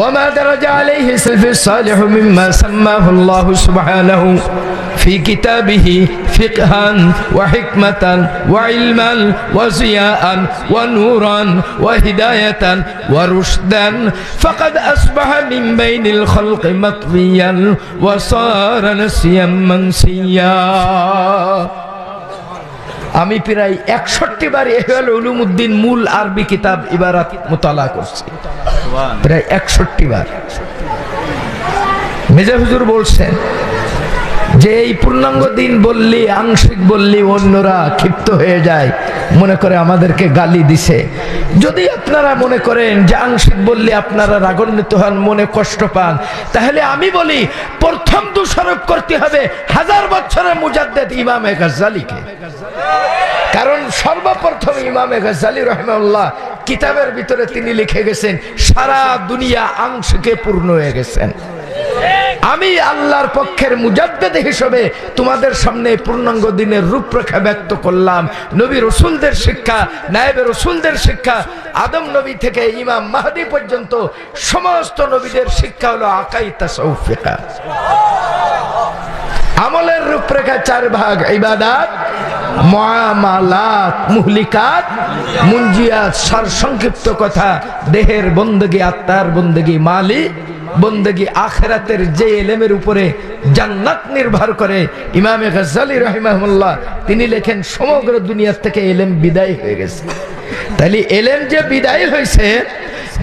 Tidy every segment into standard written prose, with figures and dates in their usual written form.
وما درج عليه السلف الصالح مما سماه الله سبحانه في كتابه فقها وحكمة وعلما وضياء ونورا وهداية ورشدا فقد أصبح من بين الخلق مطويا وصار نسيا منسيا আমি প্রায় 61 বার ইহয়াল উলুমউদ্দিন মূল আরবি কিতাব ইবারাত মুতালা করছি, প্রায় 61 বার। মেজা হুজুর বলছেন যে এই পূর্ণাঙ্গ দিন বললি, আংশিক বললি অন্যরা ক্ষিপ্ত হয়ে যায়, মনে করে আমাদেরকে গালি দিছে। যদি আপনারা মনে করেন যে আংশিক বললে আপনারা রাগান্বিত হন, মনে কষ্ট পান, তাহলে আমি বলি প্রথম দোষারোপ করতে হবে 1000 বছরের মুজাদ্দেদ ইমামে গাজ্জালিকে। কারণ সর্বপ্রথম ইমামে গাজ্জালি রাহিমাহুল্লাহ কিতাবের ভিতরে তিনি লিখে গেছেন সারা দুনিয়া আংশিকে পূর্ণ হয়ে গেছেন। আমি আল্লাহর পক্ষের মুজাদ্দেদ হিসেবে তোমাদের সামনে পূর্ণাঙ্গ দিনের রূপরেখা ব্যক্ত করলাম। নবী রাসূলদের শিক্ষা, নায়েবে রাসূলদের শিক্ষা, আদম নবী থেকে ইমাম মাহদী পর্যন্ত সমস্ত নবীদের শিক্ষা হলো আকাইদ তাসাউফ ফিকহ। আমলের রূপরেখা 4 ভাগ: ইবাদত, মুআমালাত, মুহলিকাত, মুনজিয়াত। সার সংক্ষিপ্ত কথা, দেহের বন্দেগী, আত্মার বন্দেগী, মালি বন্দেগী, আখিরাতের যে ইলমের উপরে জান্নাত নির্ভর করে। ইমামে গাজ্জালি রাহিমাহুল্লাহ তিনি লেখেন সমগ্র দুনিয়া থেকে ইলম বিদায় হয়ে গেছে। তাহলে ইলম যে বিদায় হয়েছে,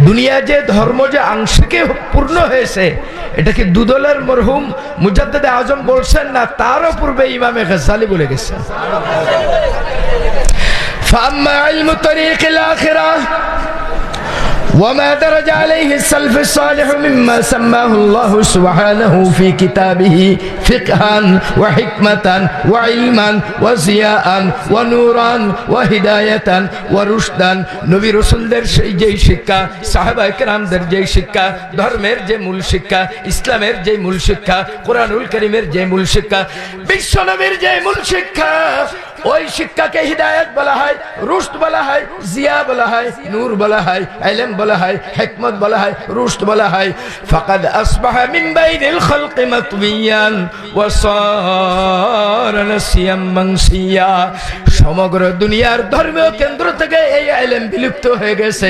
দুনিয়া যে ধর্ম যে আংশিকে পূর্ণ হয়েছে, এটা কি দুদলের মরহুম মুজাদ্দেদ আজম বলছেন না, তারও পূর্বে ইমামে গাজ্জালি বলে গেছেন। ফাম্মা ইলমু তরিকিল আখিরাহ وما درج عليه السلف الصالح مما سماه الله سبحانه في كتابه فقها وحكمة وعلما وضياء ونورا وهداية ورشدا। নবী রাসূলদের সেই যে শিক্ষা, সাহাবায়ে কেরামদের যে শিক্ষা, ধর্মের যে মূল শিক্ষা, ইসলামের যে মূল শিক্ষা, কোরআনুল কারীমের যে মূল শিক্ষা, বিশ্ব নবীর যে মূল শিক্ষা, ওই শিক্ষাকে হিদায়াত বলা হয়, রুশদ বলা হয়, জিয়া বলা হয়, নূর বলা হয়, ইলম বলা হয়, হিকমত বলা হয়, রুশদ বলা হয়। ফাকাদ আসবাহা মিন বাইনিল খালকি মাতবিয়ান ওয়া সারা নাসিয়াম মানসিয়া। সমগ্র দুনিয়ার ধর্মীয় কেন্দ্র থেকে এই ইলম বিলুপ্ত হয়ে গেছে।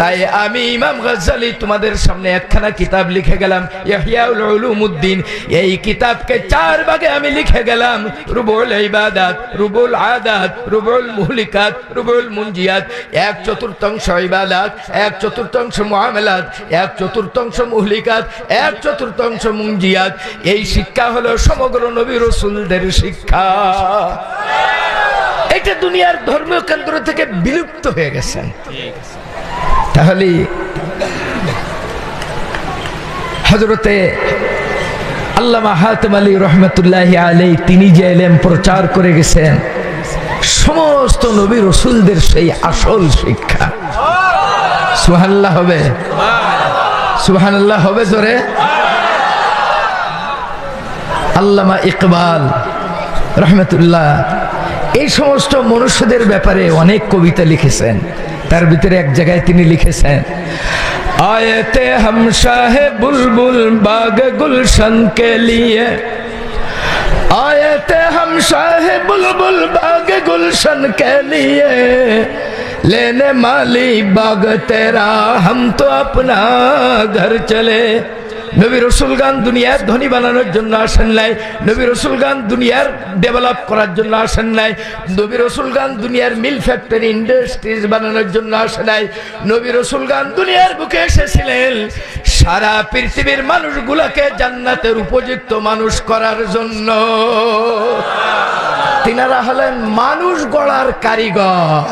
তাই আমি ইমাম গাজ্জালি তোমাদের সামনে একখানা কিতাব লিখে গেলাম, ইহয়াউল উলুমউদ্দিন। এই কিতাবকে 4 ভাগে আমি লিখে গেলাম: রুবুল ইবাদাত, রুবুল আদাত, রুবুল মুহলিকাত, রুবুল মুনজিয়াত। 1/4 ইবাদাত, 1/4 মুআমালাত, 1/4 মুহলিকাত, 1/4 মুনজিয়াত। এই শিক্ষা হলো সমগ্র নবী রাসূলদের শিক্ষা। এটা দুনিয়ার ধর্মীয় কেন্দ্র থেকে বিলুপ্ত হয়ে গেছে। তাহলে হযরতে আল্লামা হাতেম আলী রহমতুল্লাহি আলাইহি তিনি যে ইলম প্রচার করে গেছেন, সমস্ত নবী রাসূলদের সেই আসল শিক্ষা। সুবহানাল্লাহ হবে, সুবহানাল্লাহ হবে জোরে। আল্লামা ইকবাল রহমতুল্লাহ এই সমস্ত মনুষ্যদের ব্যাপারে অনেক কবিতা লিখেছেন। তার ভিতরে এক জায়গায় তিনি লিখেছেন, आयते हम शाहे बुलबुल बाग गुलशन के लिए, आयते हम शाहे बुलबुल बाग गुलशन के लिए, लेने माली बाग तेरा हम तो अपना घर चले। নবী রাসূলগণ দুনিয়ার ধনী বানানোর জন্য আসেন নাই, নবী রাসূলগণ দুনিয়ার ডেভেলপ করার জন্য আসেন নাই, নবী রাসূলগণ দুনিয়ার মিল ফ্যাক্টরি ইন্ডাস্ট্রিজ বানানোর জন্য আসেন নাই। নবী রাসূলগণ দুনিয়ার বুকে এসেছিলেন সারা পৃথিবীর মানুষগুলোকে জান্নাতের উপযুক্ত মানুষ করার জন্য। তিনারা হলেন মানুষ গড়ার কারিগর।